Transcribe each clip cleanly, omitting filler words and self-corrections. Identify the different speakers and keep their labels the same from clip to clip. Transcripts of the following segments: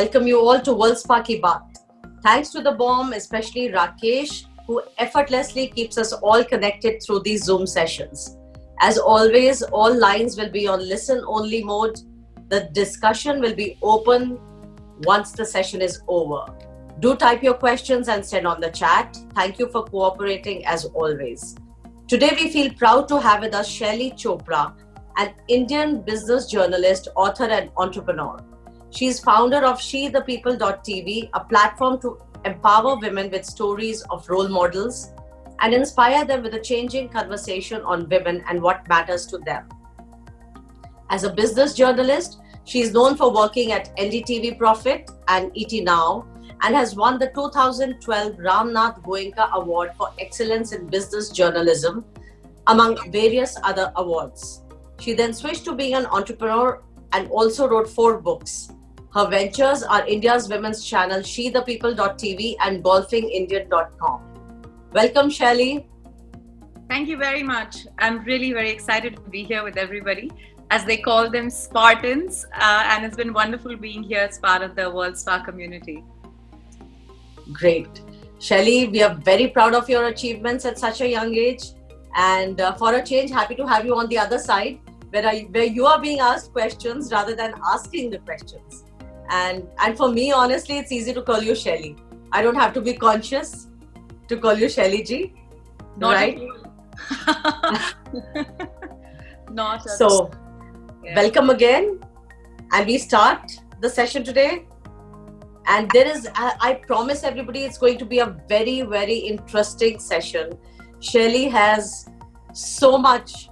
Speaker 1: welcome you all to World Spa Ki Baat. Thanks to the bomb, especially Rakesh, who effortlessly keeps us all connected through these Zoom sessions. As always, all lines will be on listen-only mode. The discussion will be open once the session is over. Do type your questions and send on the chat. Thank you for cooperating as always. Today, we feel proud to have with us Shaily Chopra, an Indian business journalist, author, and entrepreneur. She is founder of SheThePeople.tv, a platform to empower women with stories of role models and inspire them with a changing conversation on women and what matters to them. As a business journalist, she is known for working at NDTV Profit and ET Now and has won the 2012 Ramnath Goenka Award for Excellence in Business Journalism, among various other awards. She then switched to being an entrepreneur and also wrote 4 books. Her ventures are India's women's channel SheThePeople.tv and GolfingIndian.com. Welcome, Shaily.
Speaker 2: Thank you very much. I'm really very excited to be here with everybody, as they call them Spartans, and it's been wonderful being here as part of the World Spa community.
Speaker 1: Great. Shaily, we are very proud of your achievements at such a young age, and for a change, happy to have you on the other side, where you are being asked questions rather than asking the questions. And for me, honestly, it's easy to call you Shaily. I don't have to be conscious to call you Shaily ji.
Speaker 2: Not
Speaker 1: right?
Speaker 2: Not at
Speaker 1: so, yeah. Welcome again. And we start the session today. And I promise everybody it's going to be a very, very interesting session. Shaily has so much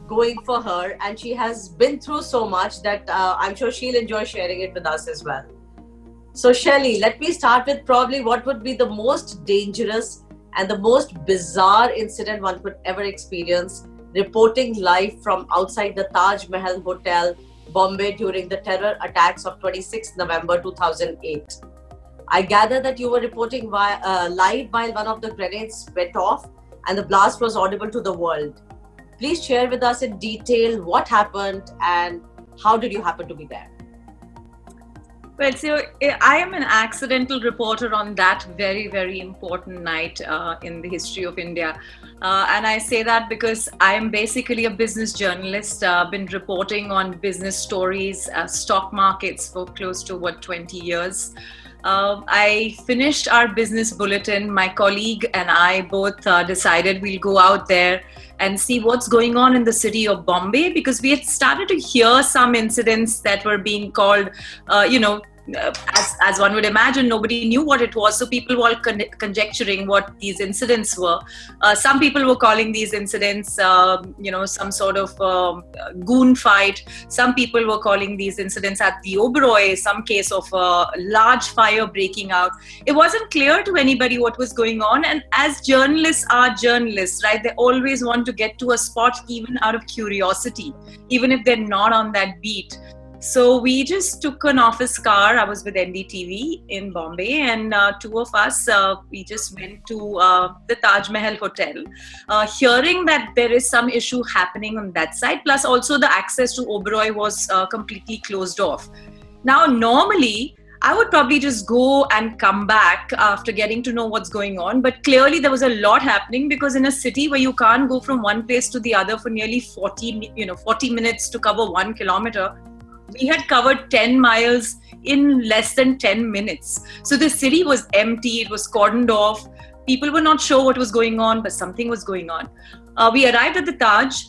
Speaker 1: going for her, and she has been through so much that I'm sure she'll enjoy sharing it with us as well. So Shaily, let me start with probably what would be the most dangerous and the most bizarre incident one could ever experience reporting live from outside the Taj Mahal Hotel, Bombay during the terror attacks of 26 November 2008. I gather that you were reporting live while one of the grenades went off and the blast was audible to the world. Please share with us in detail what happened and how did you happen to be there?
Speaker 2: Well, so I am an accidental reporter on that very, very important night in the history of India. And I say that because I am basically a business journalist. I've been reporting on business stories, stock markets for close to 20 years. I finished our business bulletin. My colleague and I both decided we'll go out there and see what's going on in the city of Bombay, because we had started to hear some incidents that were being called, as one would imagine, nobody knew what it was. So people were conjecturing what these incidents were. Some people were calling these incidents, some sort of goon fight. Some people were calling these incidents at the Oberoi, some case of a large fire breaking out. It wasn't clear to anybody what was going on. And as journalists are journalists, right? They always want to get to a spot even out of curiosity, even if they're not on that beat. So we just took an office car. I was with NDTV in Bombay, and 2 of us, we just went to the Taj Mahal Hotel, hearing that there is some issue happening on that side. Plus also the access to Oberoi was completely closed off. Now, normally, I would probably just go and come back after getting to know what's going on. But clearly there was a lot happening, because in a city where you can't go from one place to the other for nearly 40 minutes to cover 1 kilometer, we had covered 10 miles in less than 10 minutes. So the city was empty, it was cordoned off. People were not sure what was going on, but something was going on. We arrived at the Taj.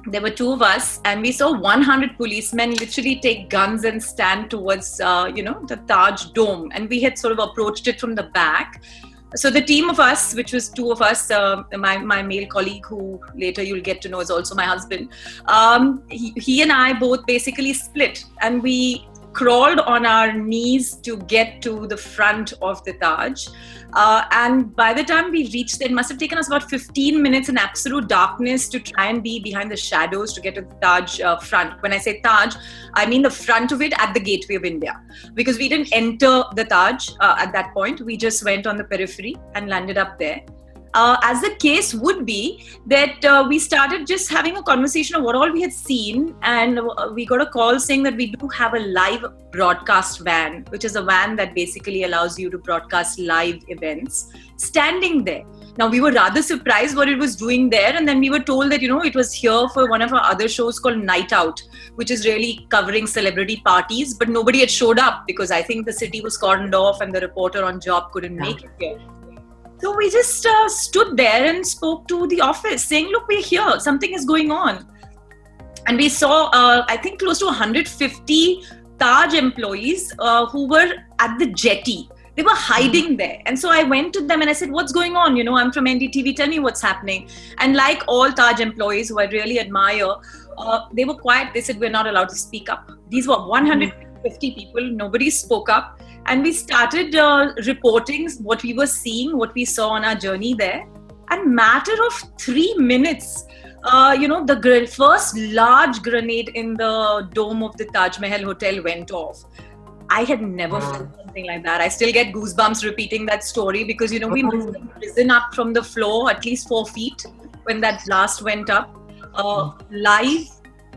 Speaker 2: There were 2 of us, and we saw 100 policemen literally take guns and stand towards, the Taj dome. And we had sort of approached it from the back. So the team of us, which was 2 of us, my male colleague, who later you'll get to know is also my husband, he and I both basically split, and we crawled on our knees to get to the front of the Taj. And by the time we reached there, it must have taken us about 15 minutes in absolute darkness to try and be behind the shadows to get to the Taj front. When I say Taj, I mean the front of it at the Gateway of India. Because we didn't enter the Taj at that point. We just went on the periphery and landed up there. as the case would be, that we started just having a conversation of what all we had seen, and we got a call saying that we do have a live broadcast van, which is a van that basically allows you to broadcast live events, standing there. Now, we were rather surprised what it was doing there, and then we were told that, it was here for one of our other shows called Night Out, which is really covering celebrity parties, but nobody had showed up because I think the city was cordoned off and the reporter on job couldn't make it here. So we just stood there and spoke to the office saying, look, we're here, something is going on. And we saw, I think, close to 150 Taj employees who were at the jetty. They were hiding there. And so I went to them and I said, what's going on? I'm from NDTV, tell me what's happening. And like all Taj employees who I really admire, they were quiet. They said, we're not allowed to speak up. These were 150 people. Nobody spoke up. And we started reporting what we were seeing, what we saw on our journey there. And matter of 3 minutes, the first large grenade in the dome of the Taj Mahal Hotel went off. I had never felt something like that. I still get goosebumps repeating that story because, we must have risen up from the floor at least 4 feet when that blast went up live.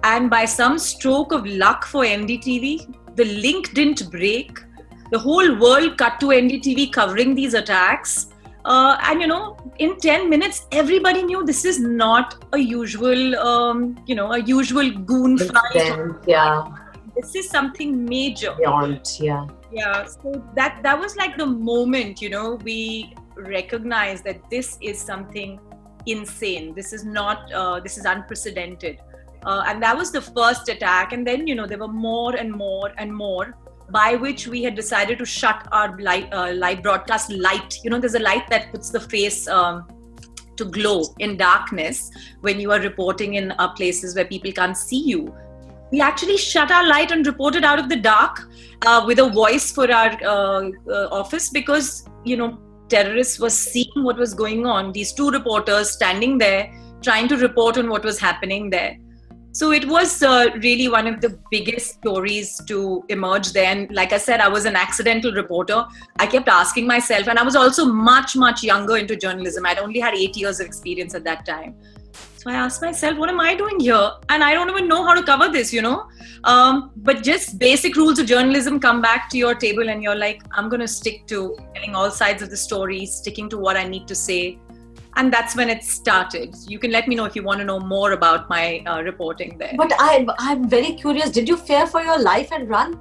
Speaker 2: And by some stroke of luck for NDTV, the link didn't break. The whole world cut to NDTV covering these attacks. And, in 10 minutes, everybody knew this is not a usual, a usual goon fight.
Speaker 1: Yeah.
Speaker 2: This is something major.
Speaker 1: Beyond, yeah.
Speaker 2: Yeah. So that was like the moment, we recognized that this is something insane. This is not, this is unprecedented. And that was the first attack. And then, there were more and more and more, by which we had decided to shut our live broadcast light. There's a light that puts the face to glow in darkness when you are reporting in places where people can't see you. We actually shut our light and reported out of the dark with a voice for our office because, terrorists were seeing what was going on. These 2 reporters standing there trying to report on what was happening there. So it was really one of the biggest stories to emerge there. And like I said, I was an accidental reporter. I kept asking myself, and I was also much, much younger into journalism. I'd only had 8 years of experience at that time. So I asked myself, what am I doing here? And I don't even know how to cover this, But just basic rules of journalism come back to your table and you're like, I'm going to stick to telling all sides of the story, sticking to what I need to say. And that's when it started. You can let me know if you want to know more about my reporting there.
Speaker 1: But I'm very curious. Did you fear for your life and run?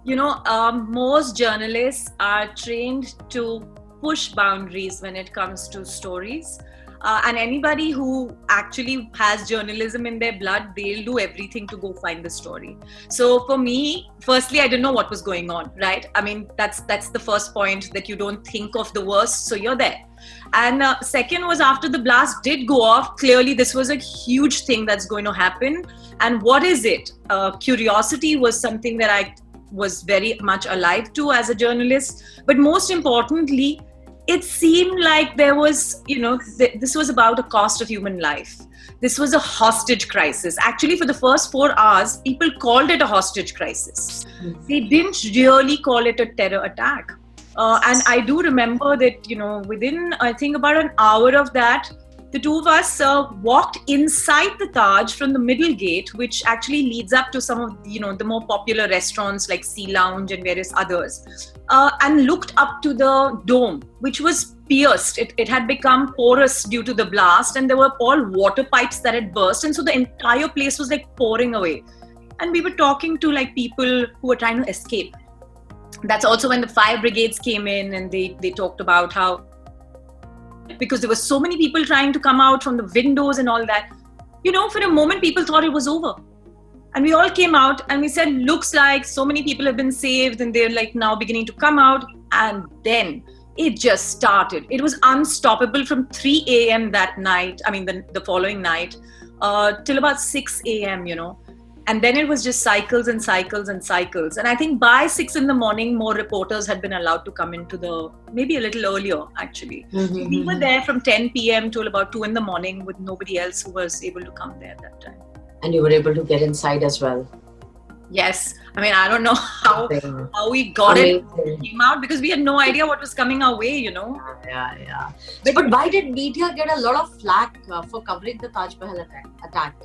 Speaker 2: Most journalists are trained to push boundaries when it comes to stories. And anybody who actually has journalism in their blood, they'll do everything to go find the story. So for me, firstly, I didn't know what was going on, right? I mean, that's the first point, that you don't think of the worst, so you're there. And second was, after the blast did go off, clearly this was a huge thing that's going to happen. And what is it? Curiosity was something that I was very much alive to as a journalist. But most importantly, it seemed like there was, this was about the cost of human life. This was a hostage crisis. Actually, for the first 4 hours, people called it a hostage crisis. They didn't really call it a terror attack. And I do remember that, within, I think, about an hour of that, the 2 of us walked inside the Taj from the middle gate, which actually leads up to some of, the more popular restaurants like Sea Lounge and various others, and looked up to the dome, which was pierced. It had become porous due to the blast, and there were all water pipes that had burst. And so the entire place was like pouring away. And we were talking to like people who were trying to escape. That's also when the fire brigades came in, and they talked about how, because there were so many people trying to come out from the windows and all that, for a moment people thought it was over. And we all came out and we said, looks like so many people have been saved, and they're like now beginning to come out. And then it just started. It was unstoppable from 3 a.m. that night, the following night, till about 6 a.m., And then it was just cycles and cycles and cycles. And I think by 6 in the morning, more reporters had been allowed to come into maybe a little earlier, actually.
Speaker 1: Mm-hmm.
Speaker 2: So we were there from 10 p.m. till about 2 in the morning with nobody else who was able to come there at that time.
Speaker 1: And you were able to get inside as well.
Speaker 2: Yes. I mean, I don't know how we got it came out, because we had no idea what was coming our way,
Speaker 1: Yeah. But why did media get a lot of flack for covering the Taj Mahal attack?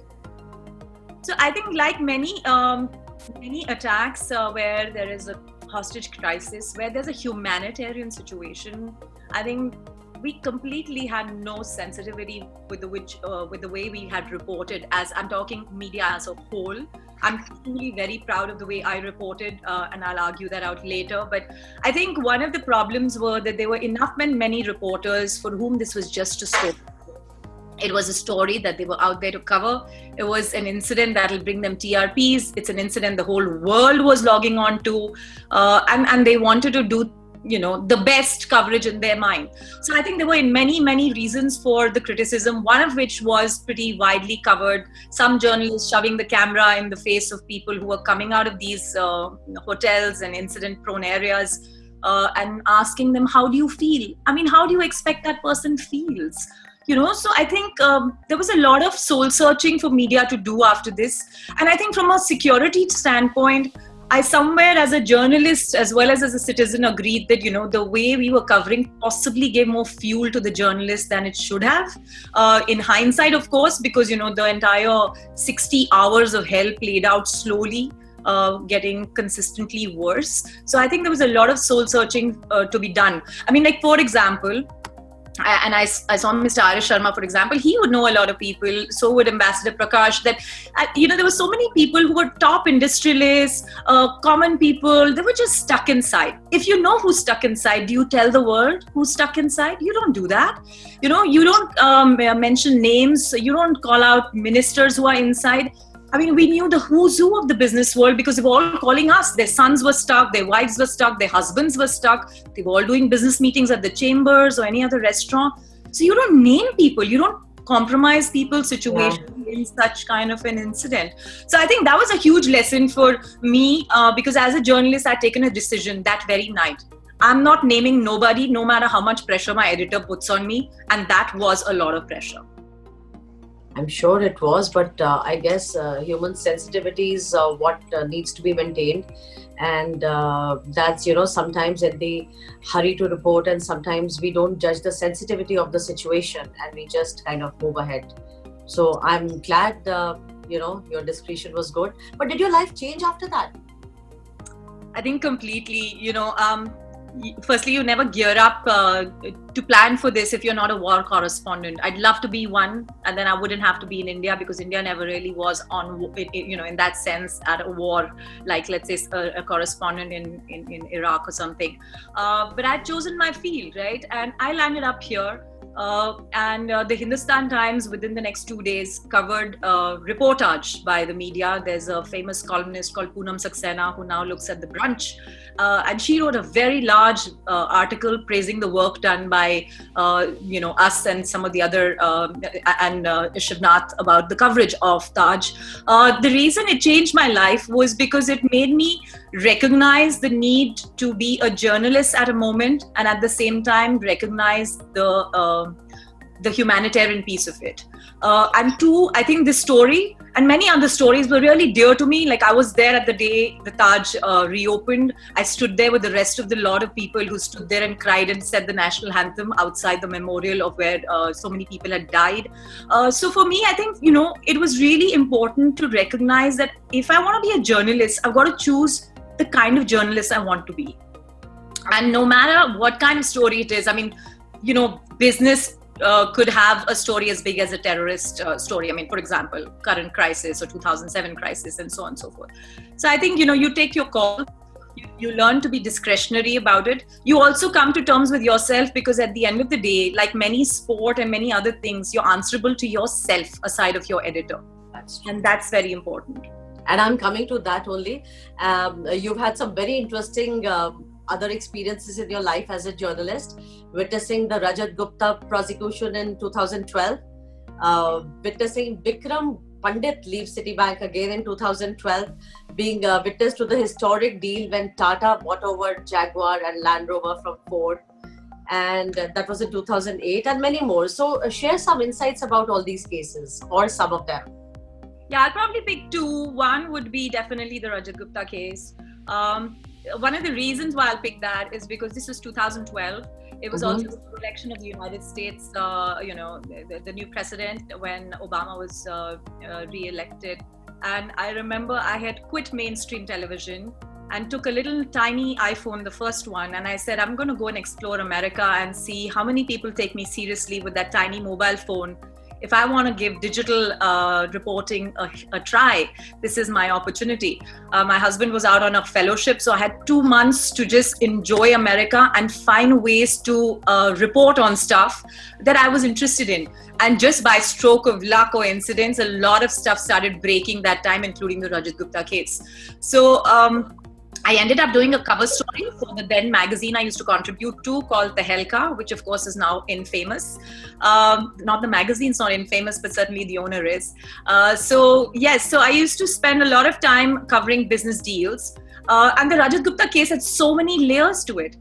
Speaker 2: So I think, like many attacks where there is a hostage crisis, where there's a humanitarian situation, I think we completely had no sensitivity with the way we had reported. As I'm talking media as a whole, I'm truly very proud of the way I reported, and I'll argue that out later. But I think one of the problems were that there were enough many reporters for whom this was just a story. It was a story that they were out there to cover. It was an incident that will bring them TRPs. It's an incident the whole world was logging on to, and they wanted to do the best coverage in their mind. So I think there were many reasons for the criticism, one of which was pretty widely covered. Some journalists shoving the camera in the face of people who were coming out of these hotels and incident prone areas, and asking them, how do you feel? I mean, how do you expect that person feels? So I think there was a lot of soul searching for media to do after this. And I think from a security standpoint, I somewhere as a journalist as well as a citizen agreed that, the way we were covering possibly gave more fuel to the journalists than it should have. In hindsight, of course, because, the entire 60 hours of hell played out slowly, getting consistently worse. So I think there was a lot of soul searching to be done. I mean, like, for example, and I saw Mr. Arish Sharma, for example, he would know a lot of people. So would Ambassador Prakash. That, there were so many people who were top industrialists, common people. They were just stuck inside. If you know who's stuck inside, do you tell the world who's stuck inside? You don't do that. You don't mention names. You don't call out ministers who are inside. I mean, we knew the who's who of the business world because they were all calling us. Their sons were stuck, their wives were stuck, their husbands were stuck. They were all doing business meetings at the Chambers or any other restaurant. So you don't name people, you don't compromise people's situation in such kind of an incident. So I think that was a huge lesson for me, because as a journalist, I'd taken a decision that very night. I'm not naming nobody, no matter how much pressure my editor puts on me. And that was a lot of pressure.
Speaker 1: I'm sure it was, but I guess human sensitivity is what needs to be maintained. And that's, sometimes in the hurry to report, and sometimes we don't judge the sensitivity of the situation and we just kind of move ahead. So I'm glad, your discretion was good. But did your life change after that?
Speaker 2: I think completely, firstly, you never gear up to plan for this if you're not a war correspondent. I'd love to be one, and then I wouldn't have to be in India, because India never really was on, in that sense, at a war, like, let's say, a correspondent in Iraq or something. But I'd chosen my field, right? And I landed up here. And the Hindustan Times within the next 2 days covered reportage by the media. There's a famous columnist called Poonam Saxena who now looks at The Brunch. And she wrote a very large article praising the work done by us and some of the other and Shivnath about the coverage of Taj. The reason it changed my life was because it made me recognize the need to be a journalist at a moment, and at the same time recognize the humanitarian piece of it. And two, I think this story and many other stories were really dear to me. Like, I was there at the day the Taj reopened. I stood there with the rest of the lot of people who stood there and cried and said the national anthem outside the memorial of where so many people had died. So for me, I think, it was really important to recognize that if I want to be a journalist, I've got to choose the kind of journalist I want to be. And no matter what kind of story it is, I mean, business could have a story as big as a terrorist story. I mean, for example, current crisis or 2007 crisis and so on and so forth. So I think, you take your call, you learn to be discretionary about it. You also come to terms with yourself, because at the end of the day, like many sport and many other things, you're answerable to yourself aside of your editor. And that's very important.
Speaker 1: And I'm coming to that only. You've had some very interesting other experiences in your life as a journalist, witnessing the Rajat Gupta prosecution in 2012, witnessing Vikram Pandit leave Citibank again in 2012, being witness to the historic deal when Tata bought over Jaguar and Land Rover from Ford, and that was in 2008, and many more. So share some insights about all these cases, or some of them.
Speaker 2: Yeah, I'll probably pick two. One would be definitely the Rajat Gupta case. One of the reasons why I'll pick that is because this was 2012. It was also the election of the United States, the new president when Obama was re-elected. And I remember I had quit mainstream television and took a little tiny iPhone, the first one, and I said, I'm going to go and explore America and see how many people take me seriously with that tiny mobile phone. If I want to give digital reporting a try, this is my opportunity. My husband was out on a fellowship, so I had 2 months to just enjoy America and find ways to report on stuff that I was interested in. And just by stroke of luck or incidents, a lot of stuff started breaking that time, including the Rajat Gupta case. So I ended up doing a cover story for the then magazine I used to contribute to called Tehelka, which of course is now Infamous. Not the magazine's not Infamous, but certainly the owner is. So I used to spend a lot of time covering business deals. And the Rajat Gupta case had so many layers to it.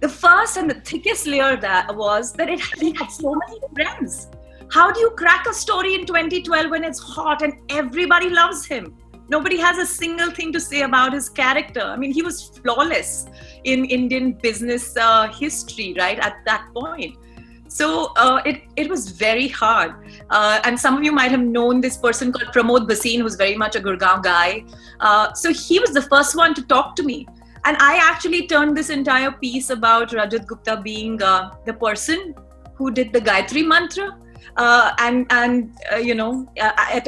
Speaker 2: The first and the thickest layer that was that he had so many friends. How do you crack a story in 2012 when it's hot and everybody loves him? Nobody has a single thing to say about his character. I mean, he was flawless in Indian business history, right, at that point. So it was very hard. And some of you might have known this person called Pramod Bhasin, who's very much a Gurgaon guy. So he was the first one to talk to me. And I actually turned this entire piece about Rajat Gupta being the person who did the Gayatri Mantra. At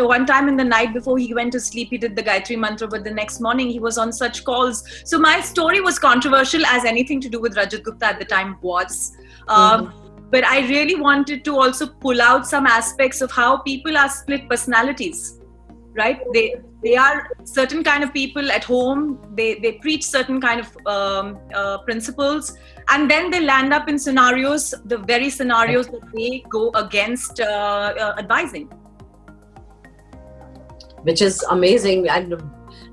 Speaker 2: one time in the night before he went to sleep, he did the Gayatri Mantra, but the next morning he was on such calls. So my story was controversial as anything to do with Rajat Gupta at the time was. But I really wanted to also pull out some aspects of how people are split personalities, right? They are certain kind of people at home. They preach certain kind of principles. And then they land up in scenarios, the very scenarios that they go against advising.
Speaker 1: Which is amazing.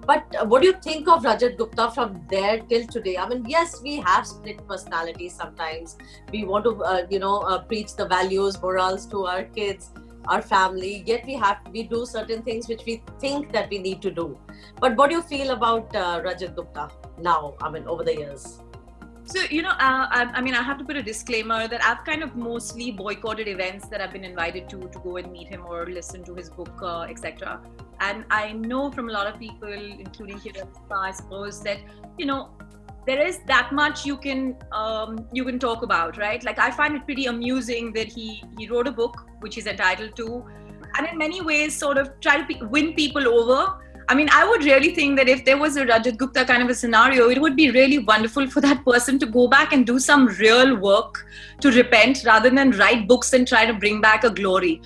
Speaker 1: But what do you think of Rajat Gupta from there till today? I mean, yes, we have split personalities sometimes. We want to, preach the values, morals to our kids, our family. Yet we do certain things which we think that we need to do. But what do you feel about Rajat Gupta now? I mean, over the years.
Speaker 2: So, I have to put a disclaimer that I've kind of mostly boycotted events that I've been invited to go and meet him or listen to his book, etc. And I know from a lot of people, including here, I suppose, that, there is that much you can talk about, right? Like, I find it pretty amusing that he wrote a book, which he's entitled to, and in many ways sort of try to win people over. I mean, I would really think that if there was a Rajat Gupta kind of a scenario, it would be really wonderful for that person to go back and do some real work to repent rather than write books and try to bring back a glory.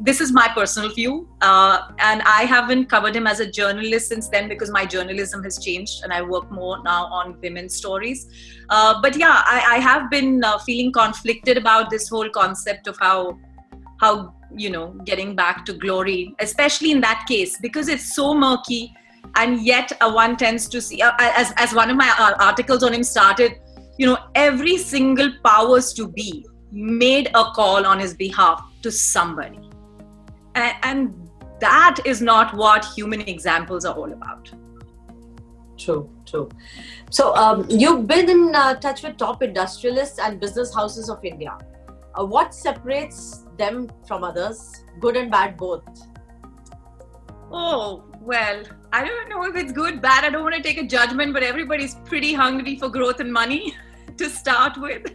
Speaker 2: This is my personal view. And I haven't covered him as a journalist since then because my journalism has changed and I work more now on women's stories. But yeah, I have been feeling conflicted about this whole concept of how getting back to glory, especially in that case, because it's so murky. And yet one tends to see, as one of my articles on him started, every single powers to be made a call on his behalf to somebody. And that is not what human examples are all about.
Speaker 1: True. So you've been in touch with top industrialists and business houses of India. What separates them from others, good and bad both?
Speaker 2: Oh, well, I don't know if it's good, bad. I don't want to take a judgment, but everybody's pretty hungry for growth and money to start with.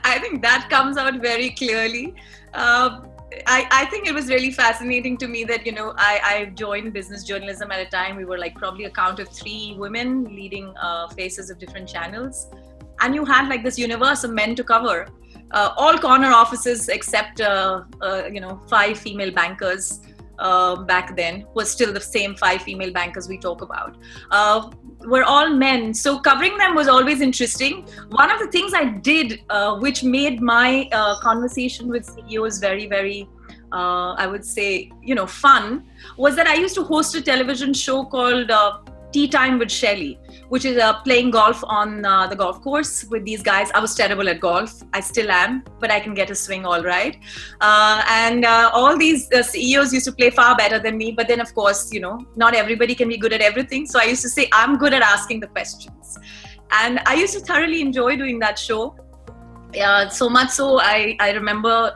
Speaker 2: I think that comes out very clearly. I think it was really fascinating to me that, I joined business journalism at a time. We were like probably a count of 3 women leading faces of different channels. And you had like this universe of men to cover. All corner offices except 5 female bankers back then was still the same 5 female bankers we talk about. Were all men, so covering them was always interesting. One of the things I did which made my conversation with CEOs very, very I would say fun, was that I used to host a television show called Tea Time with Shelley, which is playing golf on the golf course with these guys. I was terrible at golf. I still am, but I can get a swing all right. And all these CEOs used to play far better than me. But then, of course, not everybody can be good at everything. So I used to say, I'm good at asking the questions. And I used to thoroughly enjoy doing that show. So much so, I remember,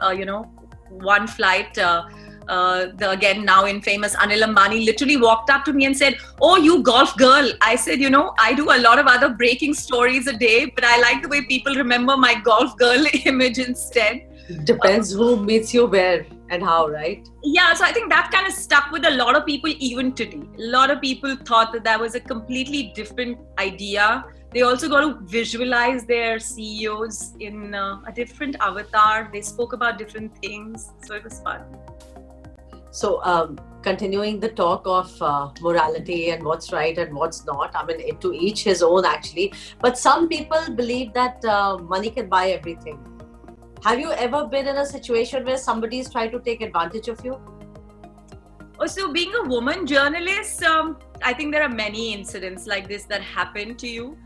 Speaker 2: one flight, the again now infamous Anil Ambani literally walked up to me and said, "Oh, you golf girl." I said, I do a lot of other breaking stories a day, but I like the way people remember my golf girl image instead.
Speaker 1: Depends who meets you where and how, right?
Speaker 2: Yeah, so I think that kind of stuck with a lot of people even today. A lot of people thought that was a completely different idea. They also got to visualize their CEOs in a different avatar. They spoke about different things. So it was fun.
Speaker 1: So continuing the talk of morality and what's right and what's not, I mean, to each his own actually. But some people believe that money can buy everything. Have you ever been in a situation where somebody's trying to take advantage of you?
Speaker 2: Oh, so being a woman journalist, I think there are many incidents like this that happen to you.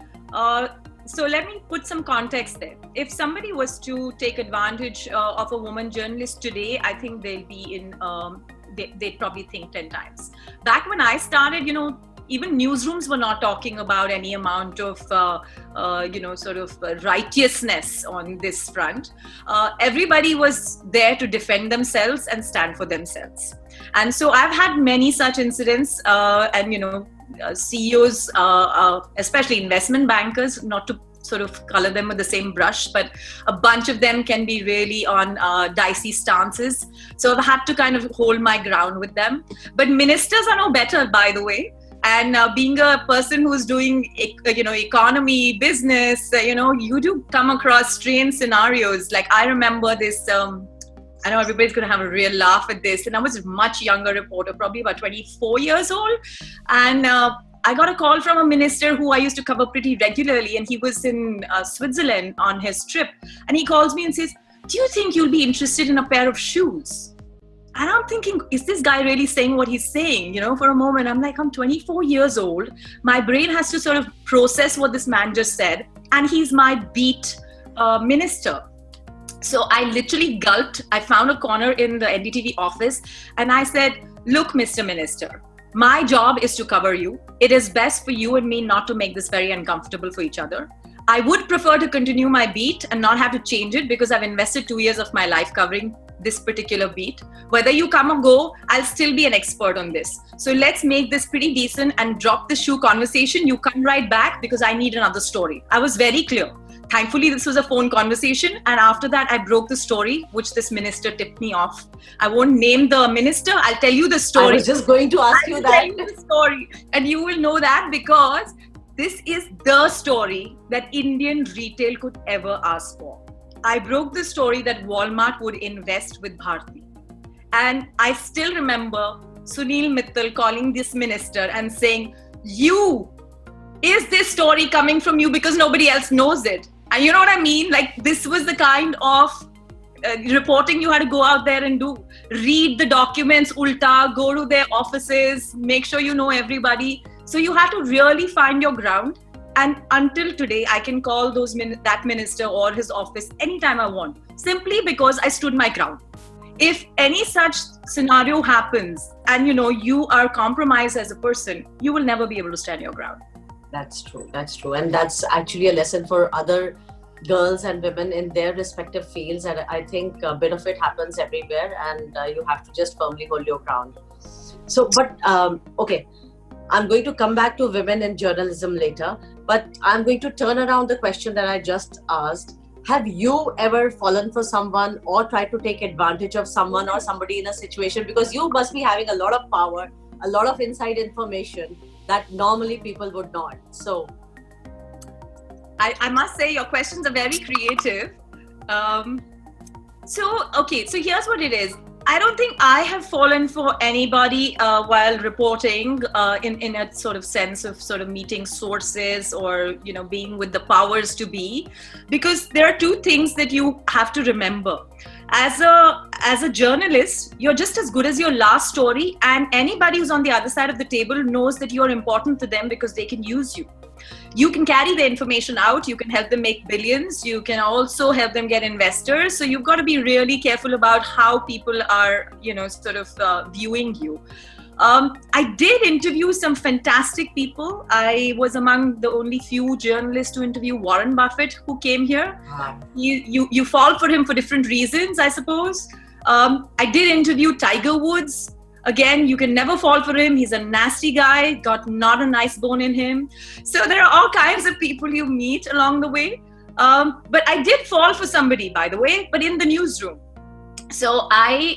Speaker 2: So let me put some context there. If somebody was to take advantage of a woman journalist today, I think they'll be in, they'd probably think 10 times. Back when I started, even newsrooms were not talking about any amount of, sort of righteousness on this front. Everybody was there to defend themselves and stand for themselves. And so I've had many such incidents and, CEOs, especially investment bankers, not to sort of color them with the same brush, but a bunch of them can be really on dicey stances. So I've had to kind of hold my ground with them. But ministers are no better, by the way. And being a person who's doing, economy, business, you do come across strange scenarios. Like I remember this, I know everybody's going to have a real laugh at this. And I was a much younger reporter, probably about 24 years old. And I got a call from a minister who I used to cover pretty regularly. And he was in Switzerland on his trip. And he calls me and says, "Do you think you'll be interested in a pair of shoes?" And I'm thinking, is this guy really saying what he's saying? For a moment, I'm like, I'm 24 years old. My brain has to sort of process what this man just said. And he's my beat minister. So I literally gulped. I found a corner in the NDTV office and I said, "Look, Mr. Minister, my job is to cover you. It is best for you and me not to make this very uncomfortable for each other. I would prefer to continue my beat and not have to change it because I've invested 2 years of my life covering this particular beat. Whether you come or go, I'll still be an expert on this. So let's make this pretty decent and drop the shoe conversation. You come right back because I need another story." I was very clear. Thankfully, this was a phone conversation. And after that, I broke the story, which this minister tipped me off. I won't name the minister. I'll tell you the story.
Speaker 1: I was just going to ask you that.
Speaker 2: I'll tell you the story. And you will know that because this is the story that Indian retail could ever ask for. I broke the story that Walmart would invest with Bharti. And I still remember Sunil Mittal calling this minister and saying, is this story coming from you because nobody else knows it? And you know what I mean? Like this was the kind of reporting you had to go out there and do. Read the documents, ulta, go to their offices, make sure you know everybody. So you had to really find your ground. And until today, I can call that minister or his office anytime I want, simply because I stood my ground. If any such scenario happens and you are compromised as a person, you will never be able to stand your ground.
Speaker 1: That's true. That's true. And that's actually a lesson for other girls and women in their respective fields. And I think a bit of it happens everywhere and you have to just firmly hold your ground. So, but okay, I'm going to come back to women in journalism later, but I'm going to turn around the question that I just asked. Have you ever fallen for someone or tried to take advantage of someone or somebody in a situation? Because you must be having a lot of power, a lot of inside information that normally people would not. So
Speaker 2: I must say your questions are very creative. So here's what it is. I don't think I have fallen for anybody while reporting in a sort of sense of sort of meeting sources or, being with the powers to be, because there are two things that you have to remember. As a journalist, you're just as good as your last story, and anybody who's on the other side of the table knows that you're important to them because they can use you. you can carry the information out, you can help them make billions, you can also help them get investors. So you've got to be really careful about how people are, viewing you. I did interview some fantastic people. I was among the only few journalists to interview Warren Buffett, who came here.
Speaker 1: Wow.
Speaker 2: You fall for him for different reasons, I suppose. I did interview Tiger Woods. Again, you can never fall for him. He's a nasty guy, got not a nice bone in him. So there are all kinds of people you meet along the way. But I did fall for somebody, by the way, but in the newsroom. So I,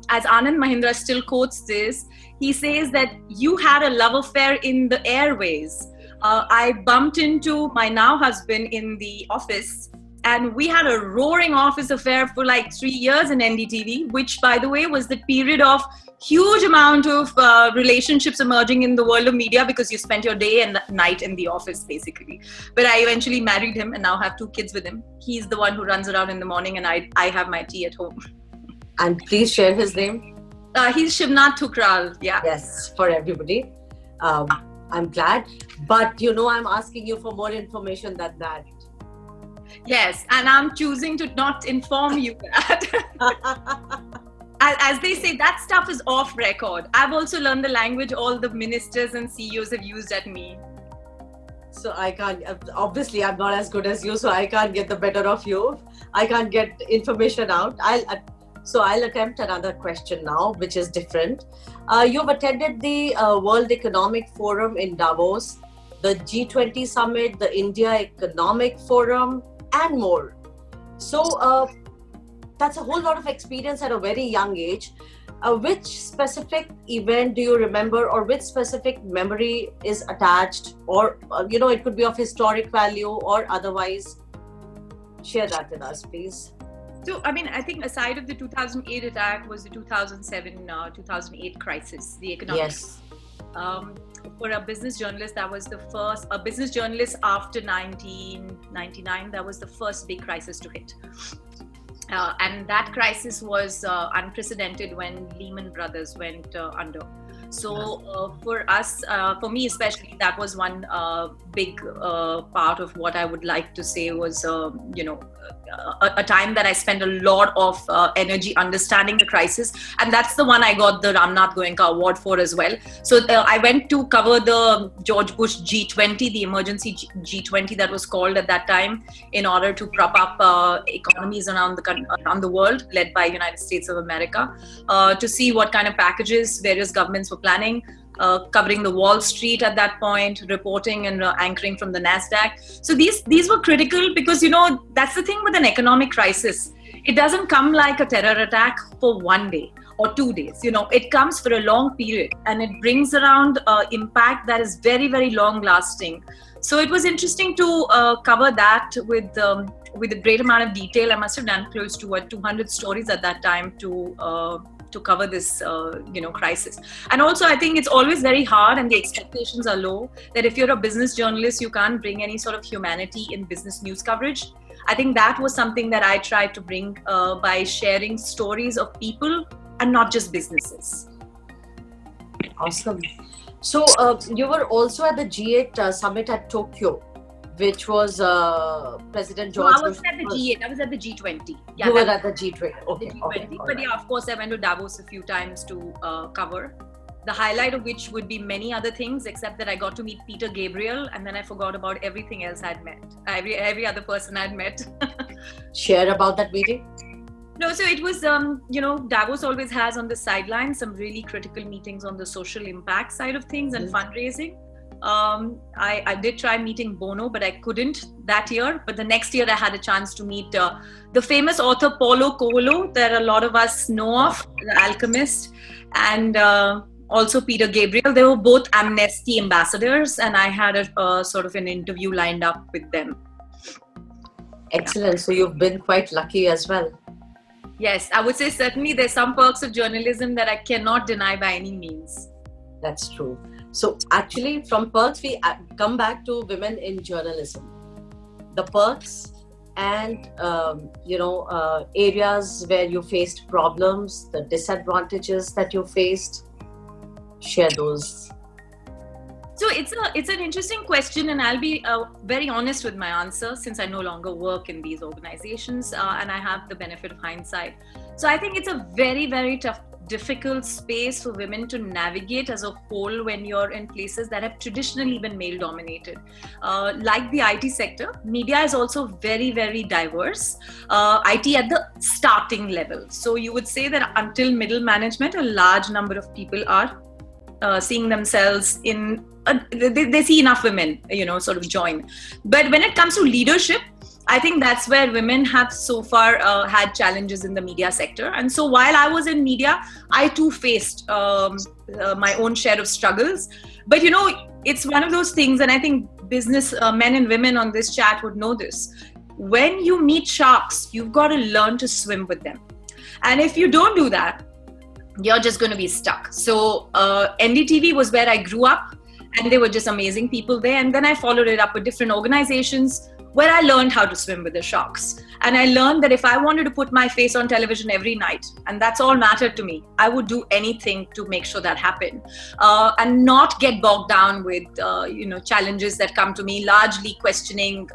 Speaker 2: as Anand Mahindra still quotes this, he says that you had a love affair in the airways. I bumped into my now husband in the office, and we had a roaring office affair for like 3 years in NDTV, which, by the way, was the period of huge amount of relationships emerging in the world of media, because you spent your day and night in the office, basically. But I eventually married him and now have 2 kids with him. He's the one who runs around in the morning, and I have my tea at home.
Speaker 1: And please share his name.
Speaker 2: He's Shivnath Thukral, yeah.
Speaker 1: Yes, for everybody. I'm glad. But I'm asking you for more information than that.
Speaker 2: Yes, and I'm choosing to not inform you that. As they say, that stuff is off record. I've also learned the language all the ministers and CEOs have used at me.
Speaker 1: So I can't, obviously I'm not as good as you, so I can't get the better of you. I can't get information out. I'll attempt another question now, which is different. You've attended the World Economic Forum in Davos, the G20 Summit, the India Economic Forum, and more. So that's a whole lot of experience at a very young age. Which specific event do you remember, or which specific memory is attached, or it could be of historic value or otherwise? Share that with us, please.
Speaker 2: So, I think aside of the 2008 attack was the 2007-2008 crisis, the economic.
Speaker 1: Yes.
Speaker 2: For a business journalist, that was the first, a business journalist after 1999, that was the first big crisis to hit. And that crisis was unprecedented when Lehman Brothers went under. So for us, for me especially, that was one big part of what I would like to say was, a time that I spent a lot of energy understanding the crisis. And that's the one I got the Ramnath Goenka Award for as well. So I went to cover the George Bush G20, the emergency G20 that was called at that time, in order to prop up economies around the world, led by United States of America, to see what kind of packages various governments were planning, covering the Wall Street at that point, reporting and anchoring from the NASDAQ. So these were critical because, that's the thing with an economic crisis. It doesn't come like a terror attack for 1 day or 2 days. It comes for a long period, and it brings around impact that is very, very long lasting. So it was interesting to cover that with a great amount of detail. I must have done close to 200 stories at that time to cover this, crisis. And also, I think it's always very hard, and the expectations are low, that if you're a business journalist, you can't bring any sort of humanity in business news coverage. I think that was something that I tried to bring by sharing stories of people and not just businesses.
Speaker 1: Awesome. So you were also at the G8 summit at Tokyo, which was President George Bush.
Speaker 2: No, I wasn't at the G8. I was at the G20.
Speaker 1: Yeah, you were at the G20. Okay.
Speaker 2: The G20. But yeah, of course, I went to Davos a few times to cover. The highlight of which would be many other things, except that I got to meet Peter Gabriel, and then I forgot about everything else I'd met. Every other person I'd met.
Speaker 1: Share about that meeting.
Speaker 2: No, so it was, Davos always has on the sidelines some really critical meetings on the social impact side of things and fundraising. I did try meeting Bono, but I couldn't that year. But the next year I had a chance to meet the famous author Paulo Coelho that a lot of us know of, The Alchemist, and also Peter Gabriel. They were both Amnesty ambassadors, and I had a sort of an interview lined up with them.
Speaker 1: Excellent. So you've been quite lucky as well.
Speaker 2: Yes, I would say certainly there's some perks of journalism that I cannot deny by any means.
Speaker 1: That's true. So actually from perks, we come back to women in journalism. The perks and, areas where you faced problems, the disadvantages that you faced. Share those.
Speaker 2: So it's an interesting question, and I'll be very honest with my answer, since I no longer work in these organizations and I have the benefit of hindsight. So I think it's a very, very tough, difficult space for women to navigate as a whole when you're in places that have traditionally been male dominated. Like the IT sector, media is also very, very diverse. IT at the starting level. So you would say that until middle management, a large number of people are seeing themselves in they see enough women sort of join. But when it comes to leadership, I think that's where women have so far had challenges in the media sector. And so while I was in media, I too faced my own share of struggles. But it's one of those things, and I think business men and women on this chat would know this. When you meet sharks, you've got to learn to swim with them. And if you don't do that, you're just going to be stuck. So NDTV was where I grew up, and they were just amazing people there. And then I followed it up with different organizations where I learned how to swim with the sharks. And I learned that if I wanted to put my face on television every night, and that's all mattered to me, I would do anything to make sure that happened, and not get bogged down with challenges that come to me, largely questioning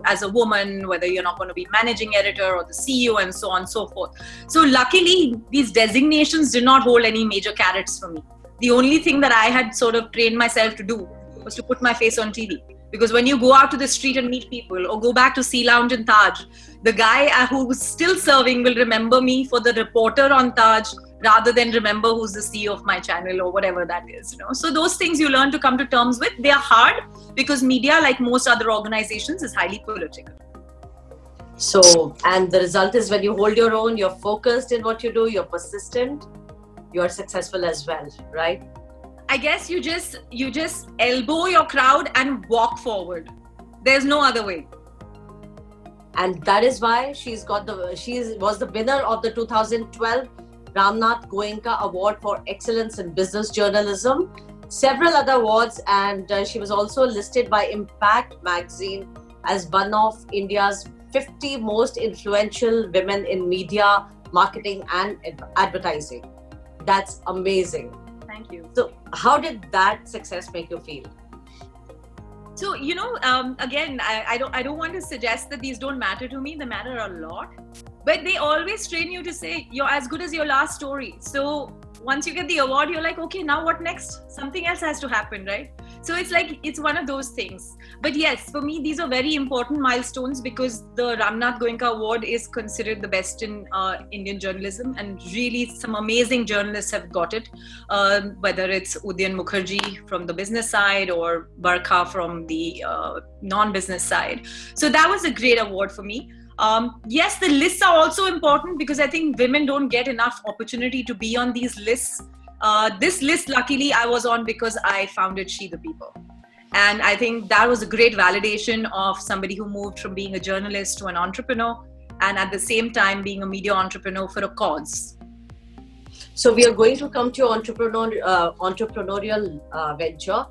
Speaker 2: as a woman whether you're not going to be managing editor or the CEO and so on and so forth. So luckily, these designations did not hold any major carrots for me. The only thing that I had sort of trained myself to do was to put my face on TV. Because when you go out to the street and meet people, or go back to Sea Lounge in Taj, the guy who's still serving will remember me for the reporter on Taj, rather than remember who's the CEO of my channel or whatever that is. So those things you learn to come to terms with. They are hard because media, like most other organizations, is highly political.
Speaker 1: So, and the result is when you hold your own, you're focused in what you do, you're persistent, you're successful as well, right?
Speaker 2: I guess you just elbow your crowd and walk forward. There's no other way.
Speaker 1: And that is why she was the winner of the 2012 Ramnath Goenka Award for Excellence in Business Journalism, several other awards, and she was also listed by Impact magazine as one of India's 50 most influential women in media, marketing and advertising. That's amazing.
Speaker 2: Thank you.
Speaker 1: So how did that success make you feel?
Speaker 2: So, again, I don't want to suggest that these don't matter to me. They matter a lot. But they always train you to say, you're as good as your last story. So once you get the award, you're like, okay, now what next? Something else has to happen, right? So it's one of those things. But yes, for me, these are very important milestones because the Ramnath Goenka Award is considered the best in Indian journalism, and really some amazing journalists have got it, whether it's Udyan Mukherjee from the business side or Barkha from the non-business side. So that was a great award for me. Yes, the lists are also important because I think women don't get enough opportunity to be on these lists. This list, luckily, I was on because I founded She the People. And I think that was a great validation of somebody who moved from being a journalist to an entrepreneur, and at the same time being a media entrepreneur for a cause.
Speaker 1: So we are going to come to your entrepreneurial venture.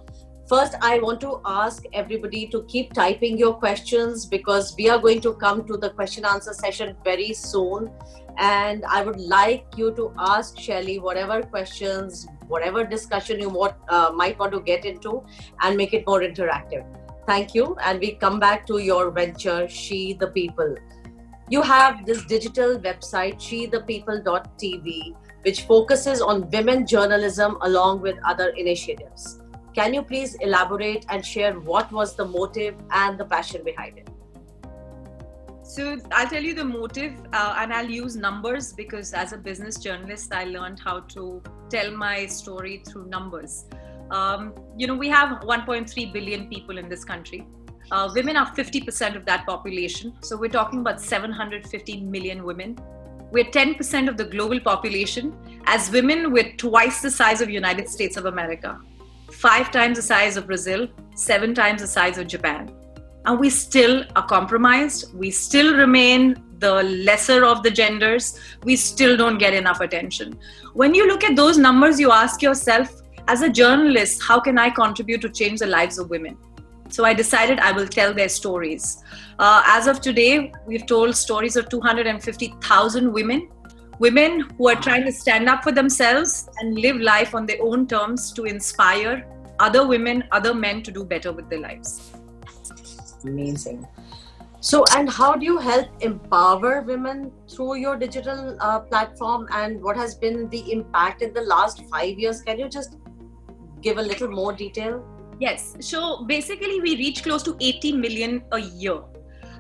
Speaker 1: First, I want to ask everybody to keep typing your questions because we are going to come to the question answer session very soon. And I would like you to ask Shelly whatever questions, whatever discussion you might want to get into and make it more interactive. Thank you. And we come back to your venture, She the People. You have this digital website, shethepeople.tv, which focuses on women journalism along with other initiatives. Can you please elaborate and share what was the motive and the passion behind it?
Speaker 2: So I'll tell you the motive, and I'll use numbers because as a business journalist, I learned how to tell my story through numbers. We have 1.3 billion people in this country. Women are 50% of that population. So we're talking about 750 million women. We're 10% of the global population. As women, we're twice the size of United States of America, 5 times the size of Brazil, 7 times the size of Japan. And we still are compromised. We still remain the lesser of the genders. We still don't get enough attention. When you look at those numbers, you ask yourself, as a journalist, how can I contribute to change the lives of women? So I decided I will tell their stories. As of today, we've told stories of 250,000 women who are trying to stand up for themselves and live life on their own terms to inspire other women, other men to do better with their lives.
Speaker 1: Amazing. So, and how do you help empower women through your digital platform, and what has been the impact in the last 5 years? Can you just give a little more detail?
Speaker 2: Yes. So basically, we reach close to 80 million a year.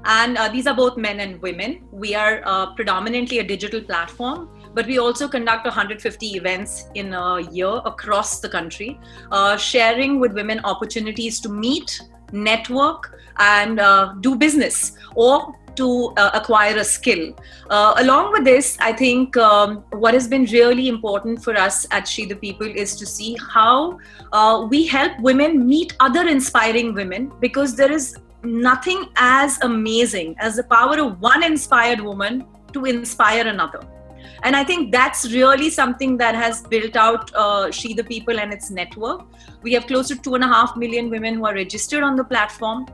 Speaker 2: And these are both men and women. We are predominantly a digital platform, but we also conduct 150 events in a year across the country, sharing with women opportunities to meet, network, and do business, or to acquire a skill. Along with this, I think what has been really important for us at She the People is to see how we help women meet other inspiring women, because there is nothing as amazing as the power of one inspired woman to inspire another. And I think that's really something that has built out She the People and its network. We have close to 2.5 million women who are registered on the platform.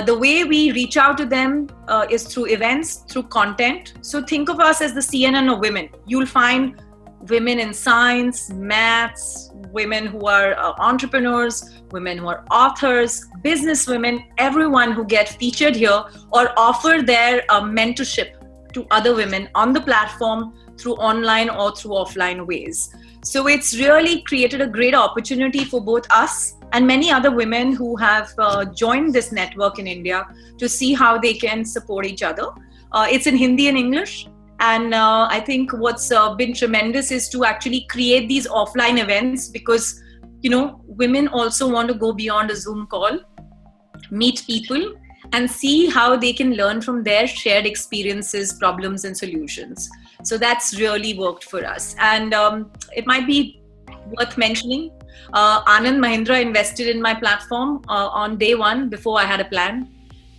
Speaker 2: The way we reach out to them is through events, through content. So think of us as the CNN of women. You'll find women in science, maths, women who are entrepreneurs, women who are authors, business women, everyone who get featured here or offer their mentorship to other women on the platform through online or through offline ways. So it's really created a great opportunity for both us and many other women who have joined this network in India to see how they can support each other. It's in Hindi and English. And I think what's been tremendous is to actually create these offline events, because, you know, women also want to go beyond a Zoom call, meet people, and see how they can learn from their shared experiences, problems, and solutions. So that's really worked for us. And it might be worth mentioning, Anand Mahindra invested in my platform on day one before I had a plan.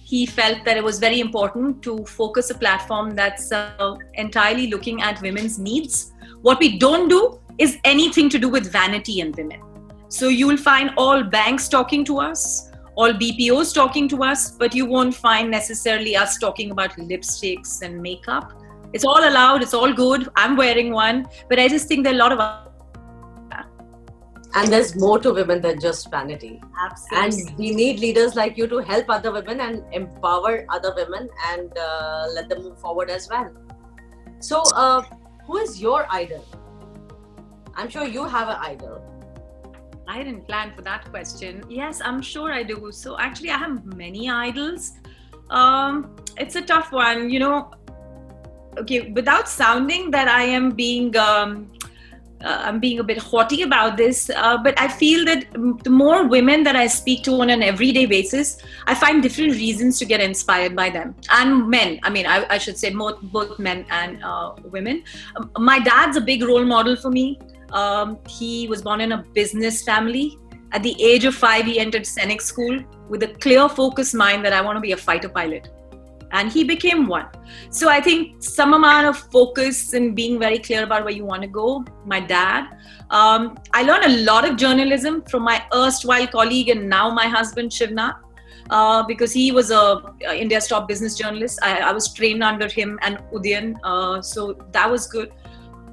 Speaker 2: He felt that it was very important to focus a platform that's entirely looking at women's needs. What we don't do is anything to do with vanity and women. So you will find all banks talking to us, all BPOs talking to us, but you won't find necessarily us talking about lipsticks and makeup. It's all allowed, it's all good. I'm wearing one, but I just think there are a lot of...
Speaker 1: And there's more to women than just vanity.
Speaker 2: Absolutely.
Speaker 1: And we need leaders like you to help other women and empower other women and let them move forward as well. So, who is your idol? I'm sure you have an idol.
Speaker 2: I didn't plan for that question. Yes, I'm sure I do. So actually, I have many idols. It's a tough one, you know. Okay, without sounding that I am being... I'm being a bit haughty about this, but I feel that the more women that I speak to on an everyday basis, I find different reasons to get inspired by them. And men, I mean, I should say both men and women. My dad's a big role model for me. He was born in a business family. At the age of 5, he entered Scenic School with a clear focused mind that I want to be a fighter pilot. And he became one. So I think some amount of focus and being very clear about where you want to go. My dad. I learned a lot of journalism from my erstwhile colleague and now my husband, Shivnath, because he was India's top business journalist. I was trained under him and Udayan. So that was good.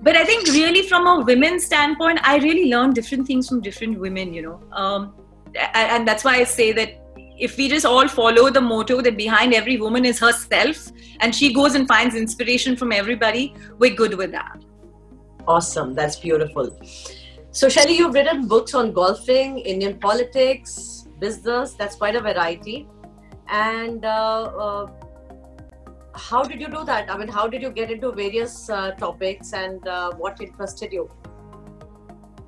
Speaker 2: But I think really from a women's standpoint, I really learned different things from different women, you know. And that's why I say that if we just all follow the motto that behind every woman is herself and she goes and finds inspiration from everybody, we're good with that.
Speaker 1: Awesome. That's beautiful. So Shelly, you've written books on golfing, Indian politics, business. That's quite a variety. And how did you do that? I mean, how did you get into various topics and what interested you?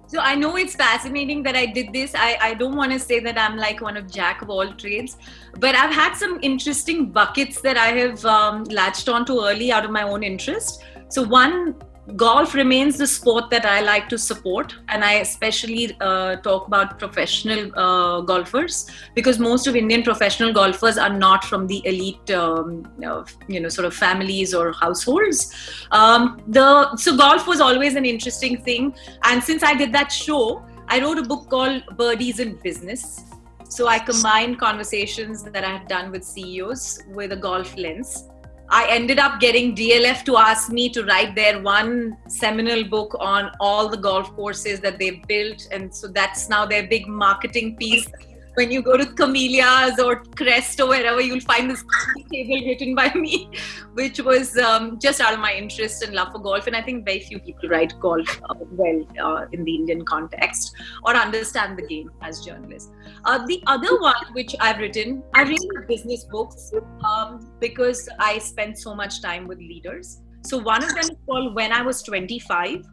Speaker 2: So I know it's fascinating that I did this. I don't want to say that I'm like one of jack of all trades, but I've had some interesting buckets that I have latched onto early out of my own interest. So one, golf remains the sport that I like to support, and I especially talk about professional golfers, because most of Indian professional golfers are not from the elite, sort of families or households. So golf was always an interesting thing, and since I did that show, I wrote a book called Birdies in Business. So I combined conversations that I had done with CEOs with a golf lens. I ended up getting DLF to ask me to write their one seminal book on all the golf courses that they built. And so that's now their big marketing piece. When you go to Camellias or Crest or wherever, you'll find this table written by me, which was just out of my interest and love for golf. And I think very few people write golf well in the Indian context or understand the game as journalists. The other one which I've written business books because I spend so much time with leaders. So one of them is called When I Was 25.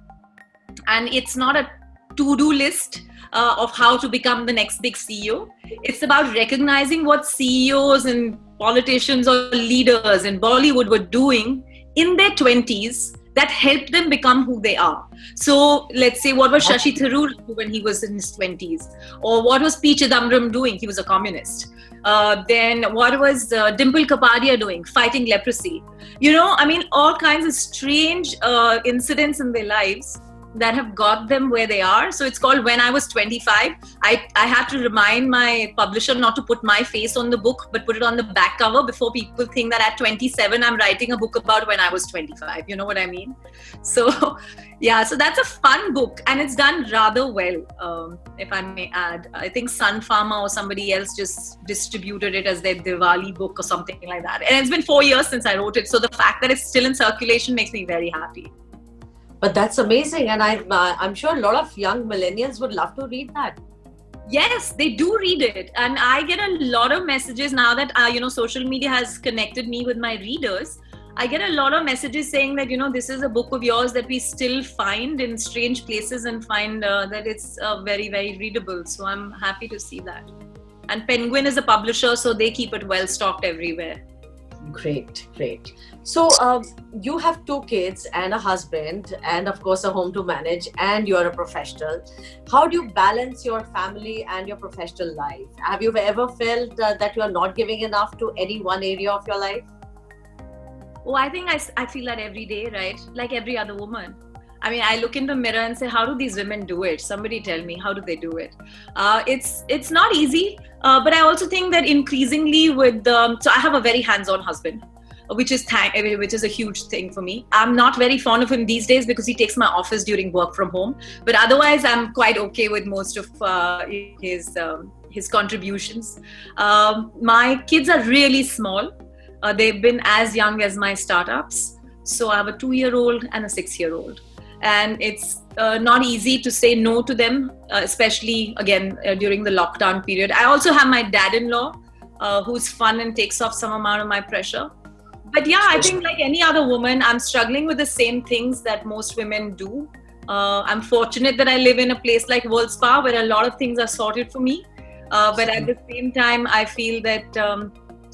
Speaker 2: And it's not a to-do list of how to become the next big CEO. It's about recognizing what CEOs and politicians or leaders in Bollywood were doing in their 20s that helped them become who they are. So let's say, what was Shashi Tharoor when he was in his 20s? Or what was P. Chidambaram doing? He was a communist. Then what was Dimple Kapadia doing? Fighting leprosy. All kinds of strange incidents in their lives that have got them where they are. So it's called When I Was 25. I had to remind my publisher not to put my face on the book, but put it on the back cover before people think that at 27, I'm writing a book about when I was 25. You know what I mean? So yeah, so that's a fun book and it's done rather well, if I may add. I think Sun Pharma or somebody else just distributed it as their Diwali book or something like that. And it's been 4 years since I wrote it. So the fact that it's still in circulation makes me very happy.
Speaker 1: But that's amazing, and I'm sure a lot of young millennials would love to read that.
Speaker 2: Yes, they do read it, and I get a lot of messages now that social media has connected me with my readers. I get a lot of messages saying that this is a book of yours that we still find in strange places and find that it's very, very readable. So I'm happy to see that. And Penguin is a publisher, so they keep it well stocked everywhere.
Speaker 1: Great. So you have 2 kids and a husband and of course a home to manage, and you're a professional. How do you balance your family and your professional life? Have you ever felt that you're not giving enough to any one area of your life?
Speaker 2: Oh, I think I feel that every day, right? Like every other woman. I look in the mirror and say, how do these women do it? Somebody tell me, how do they do it? It's not easy, but I also think that increasingly so I have a very hands-on husband, which is a huge thing for me. I'm not very fond of him these days because he takes my office during work from home. But otherwise, I'm quite okay with most of his contributions. My kids are really small. They've been as young as my startups. So I have a 2-year-old and a 6-year-old. And it's not easy to say no to them, especially, again, during the lockdown period. I also have my dad-in-law, who's fun and takes off some amount of my pressure. But yeah, I think like any other woman, I'm struggling with the same things that most women do. I'm fortunate that I live in a place like World Spa where a lot of things are sorted for me. But at the same time, I feel that,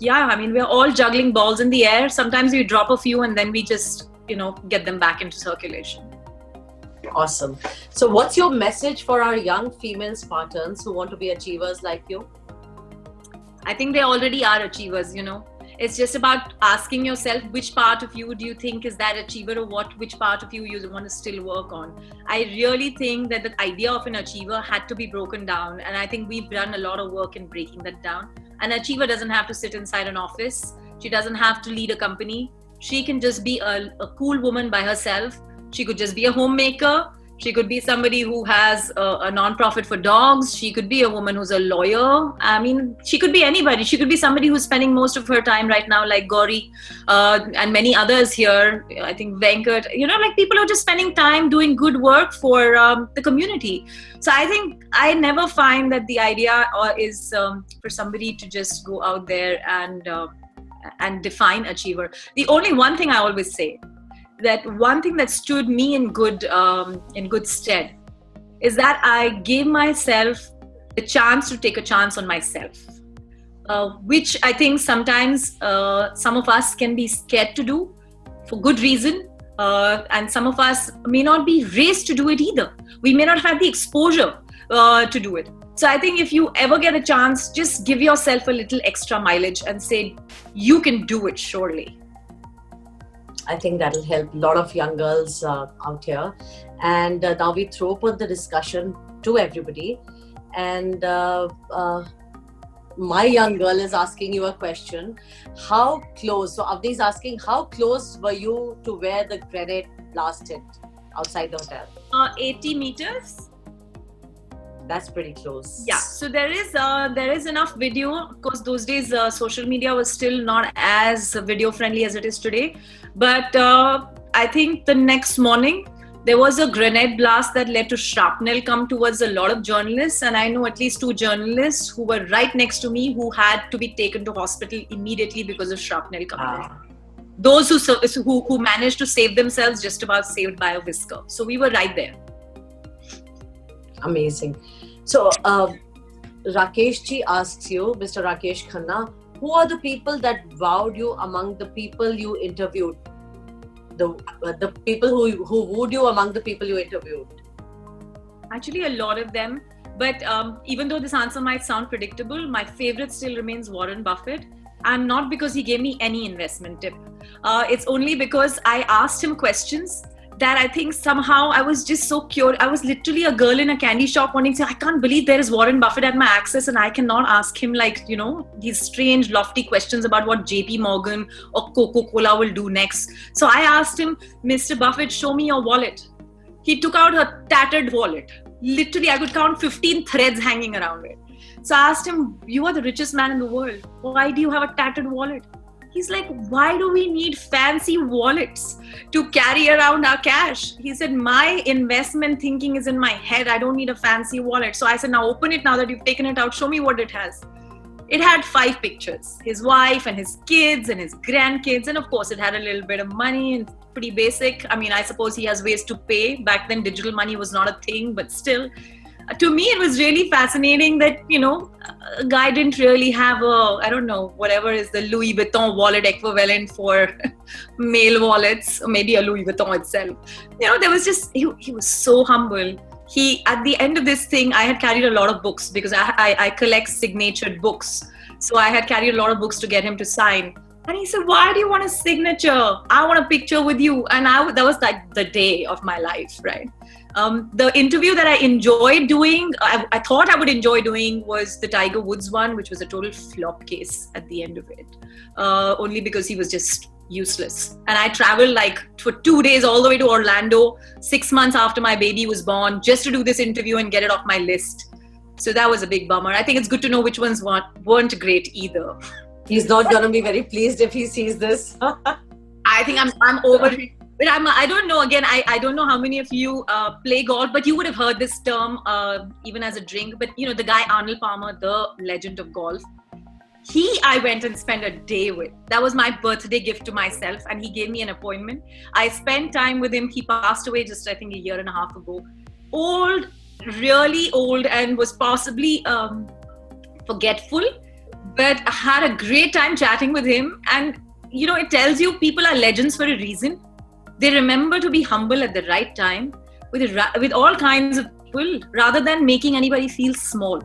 Speaker 2: we're all juggling balls in the air. Sometimes we drop a few and then we just, get them back into circulation.
Speaker 1: Awesome. So what's your message for our young female Spartans who want to be achievers like you?
Speaker 2: I think they already are achievers, It's just about asking yourself which part of you do you think is that achiever, or which part of you want to still work on. I really think that the idea of an achiever had to be broken down, and I think we've done a lot of work in breaking that down. An achiever doesn't have to sit inside an office. She doesn't have to lead a company. She can just be a cool woman by herself. She could just be a homemaker. She could be somebody who has a non-profit for dogs. She could be a woman who's a lawyer. She could be anybody. She could be somebody who's spending most of her time right now, like Gauri and many others here. I think Venkat, people who are just spending time doing good work for the community. So I think I never find that the idea is for somebody to just go out there and define achiever. The only one thing I always say, that one thing that stood me in good stead is that I gave myself the chance to take a chance on myself, which I think sometimes some of us can be scared to do for good reason, and some of us may not be raised to do it either. We may not have the exposure to do it. So I think if you ever get a chance, just give yourself a little extra mileage and say, you can do it surely.
Speaker 1: I think that'll help a lot of young girls out here. And now we throw open the discussion to everybody. And my young girl is asking you a question. How close? So Avni is asking, how close were you to where the grenade blasted outside the hotel?
Speaker 2: 80 meters.
Speaker 1: That's pretty close.
Speaker 2: Yeah. So there is enough video, because those days social media was still not as video friendly as it is today. But I think the next morning there was a grenade blast that led to shrapnel come towards a lot of journalists, and I know at least 2 journalists who were right next to me who had to be taken to hospital immediately because of shrapnel coming. Those who managed to save themselves just about saved by a whisker. So we were right there.
Speaker 1: Amazing. So Rakesh ji asks you, Mr. Rakesh Khanna, who are the people that wowed you among the people you interviewed? The people who wooed you among the people you interviewed?
Speaker 2: Actually, a lot of them. But even though this answer might sound predictable, my favorite still remains Warren Buffett. And not because he gave me any investment tip. It's only because I asked him questions that I think somehow I was just so curious. I was literally a girl in a candy shop wanting to say, I can't believe there is Warren Buffett at my access and I cannot ask him these strange, lofty questions about what JP Morgan or Coca-Cola will do next. So I asked him, Mr. Buffett, show me your wallet. He took out a tattered wallet. Literally, I could count 15 threads hanging around it. So I asked him, you are the richest man in the world. Why do you have a tattered wallet? He's like, why do we need fancy wallets to carry around our cash? He said, my investment thinking is in my head. I don't need a fancy wallet. So I said, now open it now that you've taken it out. Show me what it has. It had 5 pictures, his wife and his kids and his grandkids. And of course, it had a little bit of money and pretty basic. I mean, I suppose he has ways to pay. Back then, digital money was not a thing, but still. To me, it was really fascinating that, a guy didn't really have whatever is the Louis Vuitton wallet equivalent for male wallets, or maybe a Louis Vuitton itself. There was just, he was so humble. At the end of this thing, I had carried a lot of books because I collect signatured books. So I had carried a lot of books to get him to sign. And he said, why do you want a signature? I want a picture with you. And that was like the day of my life, right? The interview that I enjoyed doing, I thought I would enjoy doing, was the Tiger Woods one, which was a total flop case at the end of it. Only because he was just useless. And I traveled for 2 days all the way to Orlando, 6 months after my baby was born, just to do this interview and get it off my list. So that was a big bummer. I think it's good to know which ones weren't great either.
Speaker 1: He's not going to be very pleased if he sees this.
Speaker 2: I think I'm over it. But I don't know, again, I don't know how many of you play golf, but you would have heard this term even as a drink. But, the guy Arnold Palmer, the legend of golf, I went and spent a day with. That was my birthday gift to myself, and he gave me an appointment. I spent time with him. He passed away just, I think, 1.5 years ago. Old, really old, and was possibly forgetful. But I had a great time chatting with him. And, it tells you people are legends for a reason. They remember to be humble at the right time with all kinds of people rather than making anybody feel small.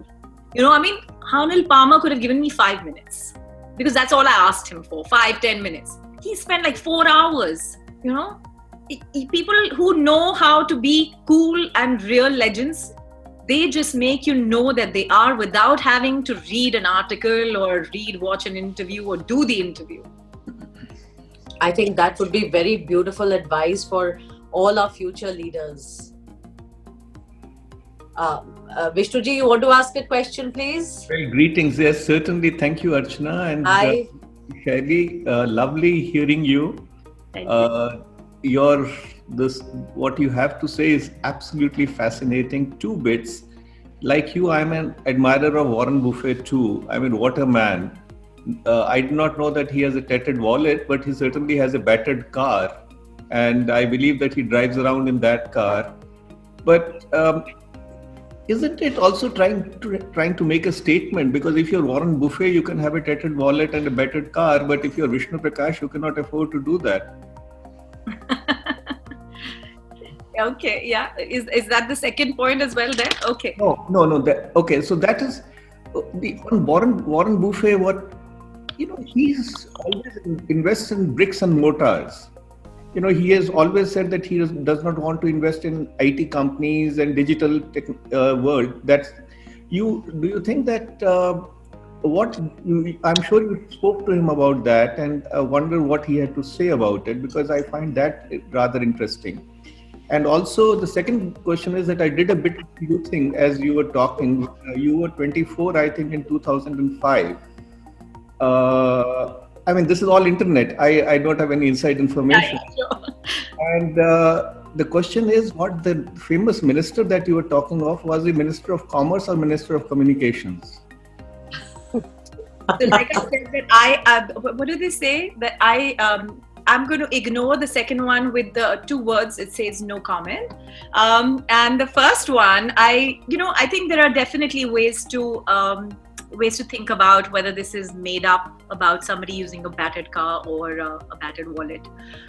Speaker 2: Arnold Palmer could have given me 5 minutes because that's all I asked him for, 5-10 minutes. He spent 4 hours, People who know how to be cool and real legends, they just make you know that they are without having to read an article or watch an interview or do the interview.
Speaker 1: I think that would be very beautiful advice for all our future leaders. Vishnuji, you want to ask a question, please?
Speaker 3: Well, greetings. Yes, certainly. Thank you, Archana. And
Speaker 1: hi.
Speaker 3: Shelley, lovely hearing you.
Speaker 2: Thank you.
Speaker 3: What you have to say is absolutely fascinating. 2 bits. Like you, I'm an admirer of Warren Buffett too. I mean, what a man. I do not know that he has a tattered wallet, but he certainly has a battered car. And I believe that he drives around in that car. But isn't it also trying to make a statement? Because if you're Warren Buffett, you can have a tattered wallet and a battered car. But if you're Vishnu Prakash, you cannot afford to do that.
Speaker 2: Okay, yeah. Is that the second point as well there? Okay.
Speaker 3: No. Okay, so that is on Warren Buffett. He's always invests in bricks and mortars. He has always said that he does not want to invest in IT companies and digital world. Do you think that I'm sure you spoke to him about that, and wonder what he had to say about it, because I find that rather interesting. And also, the second question is that I did a bit of sleuthing as you were talking. You were 24, I think, in 2005. I mean, this is all internet. I don't have any inside information.
Speaker 2: Yeah, sure.
Speaker 3: And the question is, what the famous minister that you were talking of, was the Minister of Commerce or Minister of Communications?
Speaker 2: So like I said, that what do they say? That I'm going to ignore the second one with the two words. It says no comment. And the first one, I think there are definitely ways to think about whether this is made up about somebody using a battered car or a battered wallet.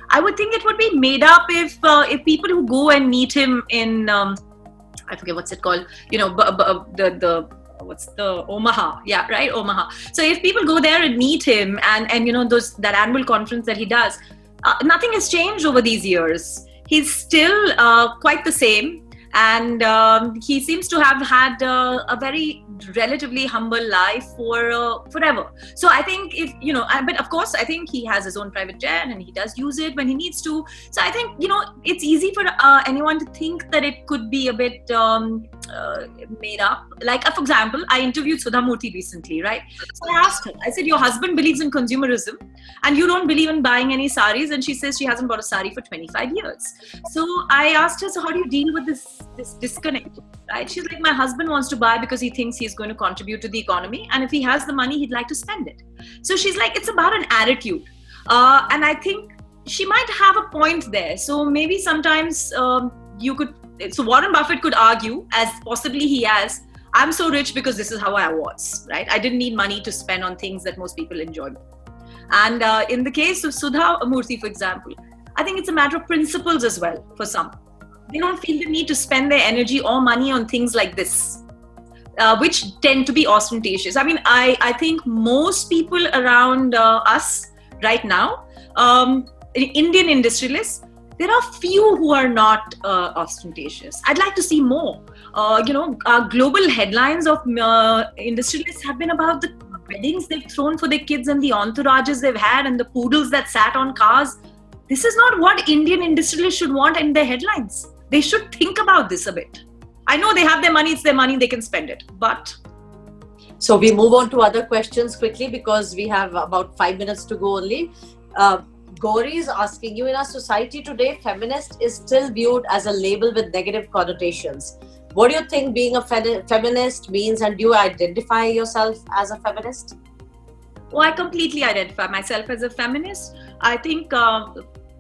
Speaker 2: I would think it would be made up if people who go and meet him in I forget what's it called. What's the Omaha? Yeah, right, Omaha. So if people go there and meet him, and that annual conference that he does, nothing has changed over these years. He's still quite the same, and he seems to have had a very relatively humble life for forever. So I think but of course I think he has his own private jet and he does use it when he needs to. So I think it's easy for anyone to think that it could be a bit made up. Like for example, I interviewed Sudha Murthy recently, right? So I asked her, I said, your husband believes in consumerism and you don't believe in buying any saris, and she says she hasn't bought a sari for 25 years. So I asked her, so how do you deal with this disconnect, right? She's like, my husband wants to buy because he thinks he's going to contribute to the economy, and if he has the money, he'd like to spend it. So she's like, it's about an attitude, and I think she might have a point there. So maybe sometimes so Warren Buffett could argue, as possibly he has, I'm so rich because this is how I was, right? I didn't need money to spend on things that most people enjoy. And in the case of Sudha Murthy, for example, I think it's a matter of principles as well for some. They don't feel the need to spend their energy or money on things like this, which tend to be ostentatious. I mean, I think most people around us right now, Indian industrialists, there are few who are not ostentatious. I'd like to see more. Global headlines of industrialists have been about the weddings they've thrown for their kids and the entourages they've had and the poodles that sat on cars. This is not what Indian industrialists should want in their headlines. They should think about this a bit. I know they have their money, it's their money, they can spend it. But
Speaker 1: so we move on to other questions quickly because we have about 5 minutes to go only. Gauri is asking you, in our society today, feminist is still viewed as a label with negative connotations. What do you think being a feminist means, and do you identify yourself as a feminist?
Speaker 2: Well, I completely identify myself as a feminist. I think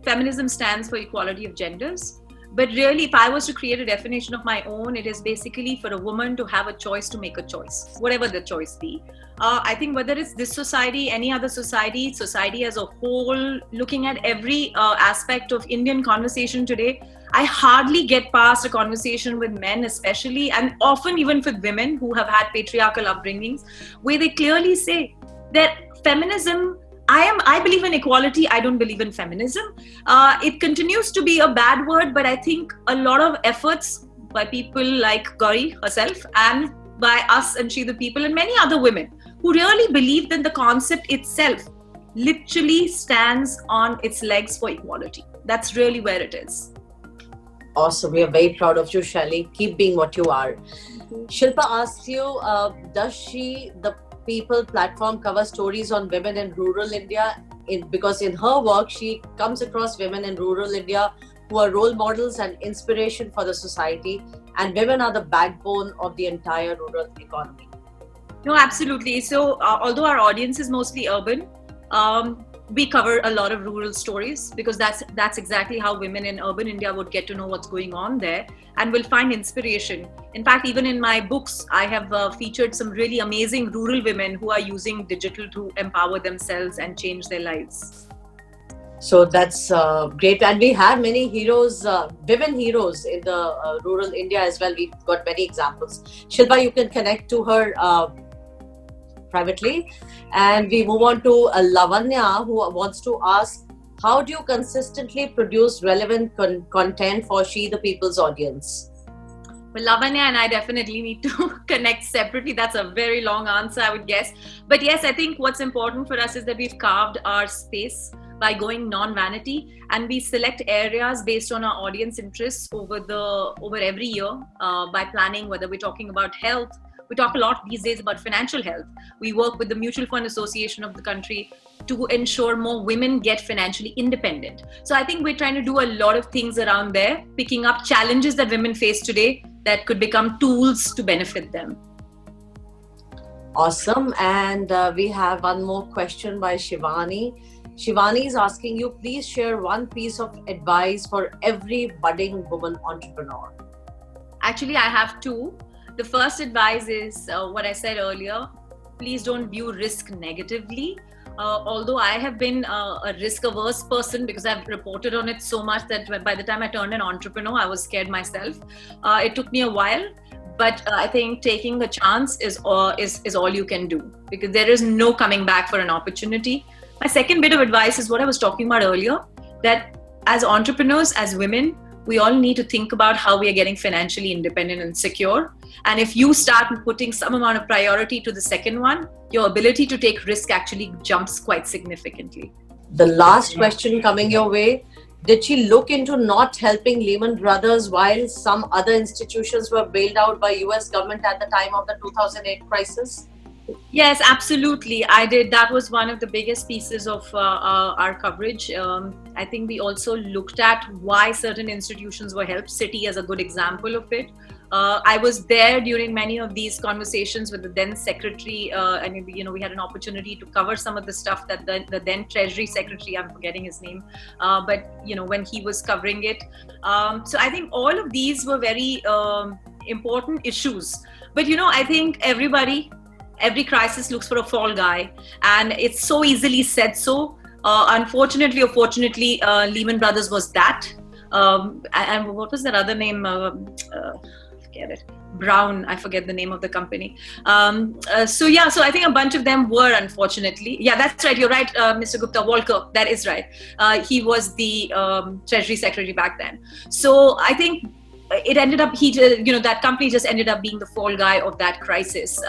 Speaker 2: feminism stands for equality of genders. But really, if I was to create a definition of my own, it is basically for a woman to have a choice to make a choice, whatever the choice be. I think whether it's this society, any other society as a whole, looking at every aspect of Indian conversation today, I hardly get past a conversation with men especially, and often even with women who have had patriarchal upbringings, where they clearly say that feminism, I believe in equality, I don't believe in feminism. It continues to be a bad word, but I think a lot of efforts by people like Gauri herself and by us and She the People and many other women who really believe that the concept itself literally stands on its legs for equality. That's really where it is.
Speaker 1: Awesome. We are very proud of you, Shelly. Keep being what you are. Shilpa asks you, does She the People platform cover stories on women in rural India? Because in her work, she comes across women in rural India who are role models and inspiration for the society, and women are the backbone of the entire rural economy.
Speaker 2: No, absolutely. So although our audience is mostly urban, we cover a lot of rural stories because that's exactly how women in urban India would get to know what's going on there and will find inspiration. In fact, even in my books, I have featured some really amazing rural women who are using digital to empower themselves and change their lives.
Speaker 1: So that's great. And we have many heroes, women heroes in the rural India as well. We've got many examples. Shilpa, you can connect to her privately. And we move on to Lavanya, who wants to ask, how do you consistently produce relevant content for She the People's audience?
Speaker 2: Well, Lavanya and I definitely need to connect separately. That's a very long answer, I would guess. But yes, I think what's important for us is that we've carved our space by going non-vanity, and we select areas based on our audience interests over every year by planning, whether we're talking about health. We talk a lot these days about financial health. We work with the Mutual Fund Association of the country to ensure more women get financially independent. So I think we're trying to do a lot of things around there, picking up challenges that women face today that could become tools to benefit them.
Speaker 1: Awesome. And we have one more question by Shivani. Shivani is asking you, please share one piece of advice for every budding woman entrepreneur.
Speaker 2: Actually, I have two. The first advice is what I said earlier. Please don't view risk negatively. Although I have been a risk-averse person because I've reported on it so much that by the time I turned an entrepreneur, I was scared myself. It took me a while, but I think taking the chance is all you can do, because there is no coming back for an opportunity. My second bit of advice is what I was talking about earlier, that as entrepreneurs, as women, we all need to think about how we are getting financially independent and secure. And if you start putting some amount of priority to the second one, your ability to take risk actually jumps quite significantly.
Speaker 1: The last question coming your way. Did she look into not helping Lehman Brothers while some other institutions were bailed out by US government at the time of the 2008 crisis?
Speaker 2: Yes, absolutely. I did. That was one of the biggest pieces of our coverage. I think we also looked at why certain institutions were helped. Citi is a good example of it. I was there during many of these conversations with the then secretary, and we had an opportunity to cover some of the stuff that the then Treasury Secretary, I'm forgetting his name, but when he was covering it. So I think all of these were very important issues. But I think every crisis looks for a fall guy, and it's so easily said so. Unfortunately or fortunately, Lehman Brothers was that. And what was that other name? Forget it. Brown, I forget the name of the company. So I think a bunch of them were, unfortunately. Yeah, that's right. You're right, Mr. Gupta. Volcker, that is right. He was the Treasury Secretary back then. So I think it ended up, that company just ended up being the fall guy of that crisis.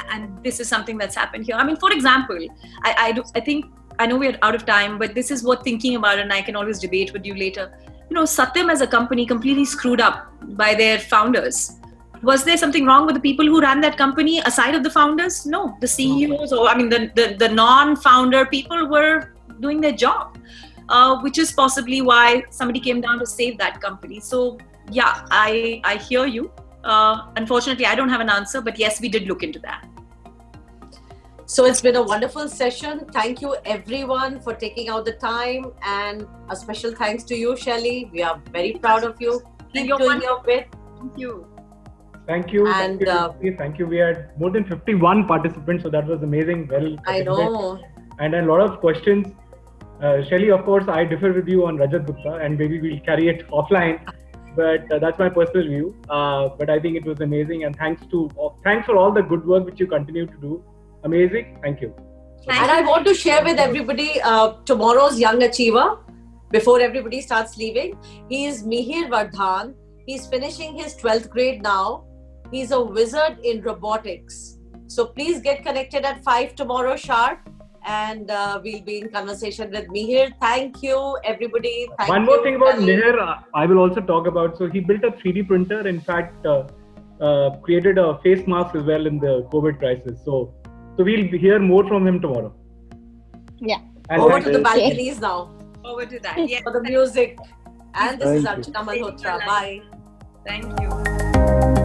Speaker 2: And this is something that's happened here. I mean, for example, I think, I know we're out of time, but this is worth thinking about, and I can always debate with you later. Satyam as a company completely screwed up by their founders. Was there something wrong with the people who ran that company aside of the founders? No, the CEOs, or the non-founder people were doing their job, which is possibly why somebody came down to save that company. So yeah, I hear you. Unfortunately, I don't have an answer, but yes, we did look into that.
Speaker 1: So it's been a wonderful session. Thank you everyone for taking out the time, and a special thanks to you, Shelly. We are very proud of you. Keep doing your bit.
Speaker 2: Thank you.
Speaker 4: Thank you.
Speaker 1: And
Speaker 4: thank you. We had more than 51 participants, so that was amazing. Well,
Speaker 1: I know.
Speaker 4: And a lot of questions. Shelly, of course, I differ with you on Rajat Gupta, and maybe we'll carry it offline. But that's my personal view. But I think it was amazing, and thanks for all the good work which you continue to do. Amazing. Thank you.
Speaker 1: And I want to share with everybody tomorrow's Young Achiever before everybody starts leaving. He is Mihir Vardhan. He's finishing his 12th grade now. He's a wizard in robotics. So please get connected at 5 tomorrow sharp, and we'll be in conversation with Mihir. Thank you, everybody.
Speaker 4: One more thing about Mihir, I will also talk about. So he built a 3D printer. In fact, created a face mask as well in the COVID crisis. So we'll hear more from him tomorrow.
Speaker 5: Yeah.
Speaker 4: And
Speaker 1: over to the balconies now.
Speaker 2: Over to that. Yeah.
Speaker 1: For the music. And this is Archana Malhotra. Bye.
Speaker 2: Thank you.